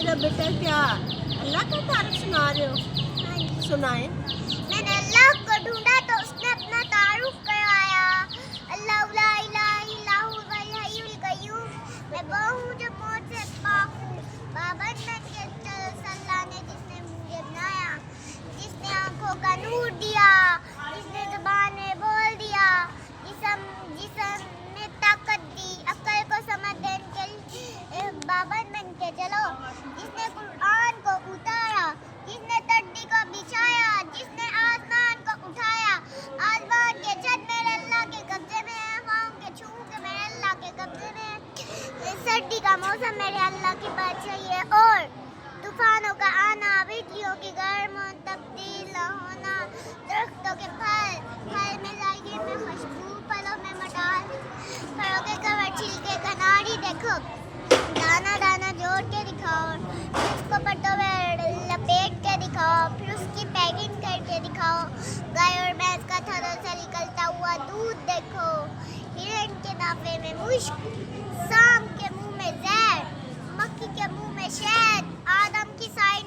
मेरा बेटा क्या अल्लाह का तारीफ सुना रहे हो? सुनाए। मैंने अल्लाह को ढूंढा तो उसने अपना तारुफ करवाया। अल्लाह ला इलाहा इल्ला हुवल हय्युल कय्यूम। मैं वो हूँ जो मौत से पाक हूँ। बाबर बन के अल्लाह ने जिसने मुझे बनाया, जिसने आंखों का नूर दिया, जिसने ज़ुबानें बोल दिया, जिसम में ताकत दी, अक्ल को समझ देने के लिए बाबर बन के चलो, जिसने कुरान को उतारा, जिसने धरती को बिछाया, जिसने आसमान को उठाया। आसमान के छत मेरे अल्लाह के कब्जे में है, हवाओं के झोंके मेरे अल्लाह के कब्जे में है, सर्दी का मौसम मेरे अल्लाह की बादशाही है, और तूफानों का आना, बिजलियों की गर्म तब्दील होना, दरख्तों के फल में लाइए में खुशबू, फलों में मटाल, फलों के कवर छिलके कनारी देखो, दाना दाना जोड़ के दिखाओ, फिर उसको पट्टों में लपेट के दिखाओ, फिर उसकी पैकिंग करके दिखाओ। गाय और भैंस का थनों से निकलता हुआ दूध देखो, हिरण के नाफे में मुश्क, सांप के मुंह में जहर, मक्खी के मुंह में शहद, आदम की साइड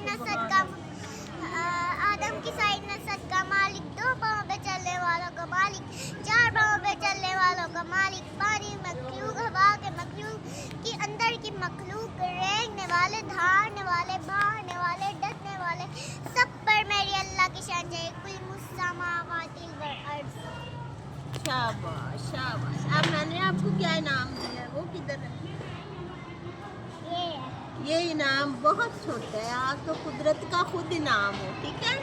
नसद का मालिक, दो पाँव पे चलने वालों का मालिक, चार पाँव पे चलने वालों का मालिक, पानी मखलूक, हवा के मखलूक की अंदर की मखलूक, रेंगने वाले, धारने वाले, बहाने वाले, डसने वाले, सब पर मेरी अल्लाह की शान है। कुल मुस्समावातिल वल अर्ज़। शाबाश शाबाश। अब मैंने आपको क्या इनाम दिया वो किधर है? ये इनाम बहुत छोटा है, आप तो कुदरत का खुद इनाम हो। ठीक है,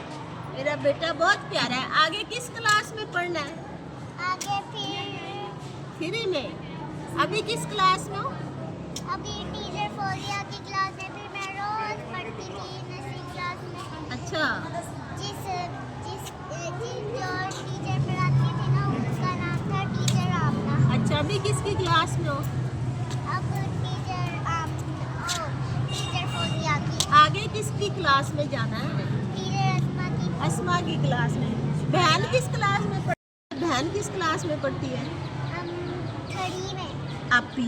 मेरा बेटा बहुत प्यारा है। आगे किस क्लास में पढ़ना है? आगे फ्री में। अभी किस क्लास में हो? अभी टीचर फोलिया की क्लास में, फिर मैं रोज पढ़ती थी नर्सरी क्लास में। अच्छा, जो टीचर पढ़ाती थी ना, उसका नाम था टीचर आमना। अच्छा, अभी किसकी क्लास में हो? अब टीचर फोलिया की। आगे किसकी क्लास में जाना है? टीचर अस्मा की क्लास में। बहन किस क्लास में पढ़ती है? बहन किस क्लास में पढ़ती है? खड़ी में। आपी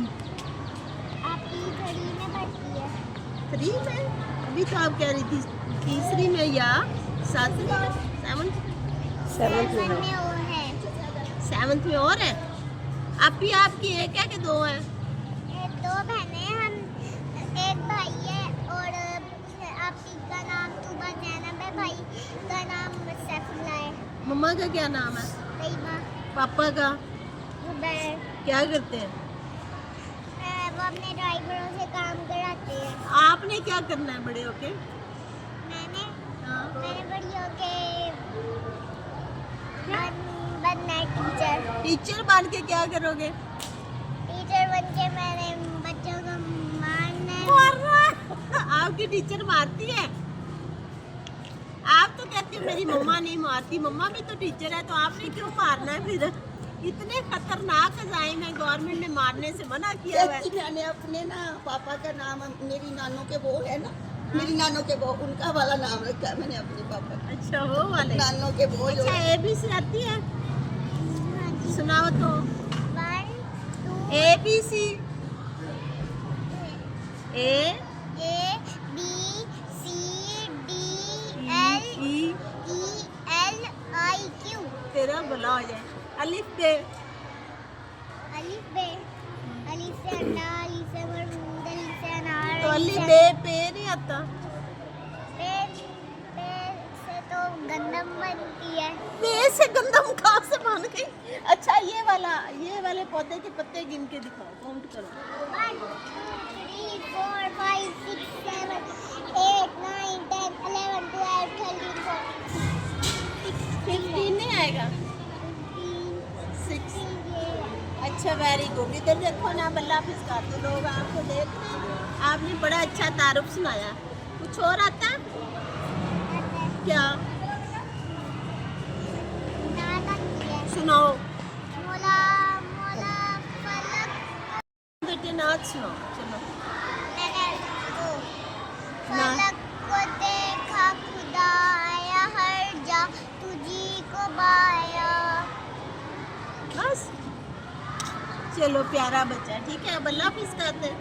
खड़ी में पढ़ती है। 3 में? अभी तो आप कह रही थी तीसरी में या सातवीं में? सेवंथ में वो है। 7th में और है? आपी आपकी एक है कि 2 है? 2 बहनें, हम एक भाई है, और आपी का नाम तुबा जैनब है, भाई का नाम सैफुल्लाह है। मम्मा का क्या नाम है? तैयबा। पापा का उबैर। क्या करते हैं? वो अपने ड्राइवरों से काम कराते हैं। आपने क्या करना है बड़े होके? मैंने हाँ। बड़ी होके बनना है टीचर। टीचर बन के क्या करोगे? टीचर बन के मैंने बच्चों को मारना है। आपकी टीचर मारती है? आप तो कहती हो मेरी मम्मा नहीं मारती। मम्मा भी तो टीचर है, तो आपने क्यों मारना है फिर? इतने खतरनाक अजाइम है, गवर्नमेंट ने मारने से मना किया हुआ है। मैंने अपने ना पापा का नाम, मेरी नानों के वो है ना, मेरी नानों के वो, उनका वाला नाम रखा है मैंने अपने पापा का। अच्छा, वो वाले नानों के वो जो अच्छा, ABC आती है? सुनाओ तो। 1 2 ABC। A B C D L E E L I Q। तेरा भला हो जाए। अलिफ बे। अलिफ बे। अलिफ से अंडा, अलिफ से मरमूद, अलिफ से अनार। तो अलिफ बे पे नहीं आता? पे से तो गंदम बनती है। बे से गंदम कहाँ से बन गई? अच्छा, ये वाले पौधे के पत्ते गिन के दिखाओ, काउंट करो। 1 2 3 4 5 6 7 8 9 10 11 12 13 14 15 नहीं आएगा? 6। अच्छा, वेरी गुड। इधर देखो ना, बल्ला फिसका दो, लोग आपको देख रहे हैं। आपने बड़ा अच्छा तारुफ सुनाया। कुछ और आता है क्या? सुनाओ। मोला मोला फलक। बेटे नाच सुनाओ, चलो। मैंने फलक को देखा, खुदा आया हर जा, तुझी को बाया। बस, चलो, प्यारा बच्चा। ठीक है, अब अल्लाह हाफिज़ कहते हैं।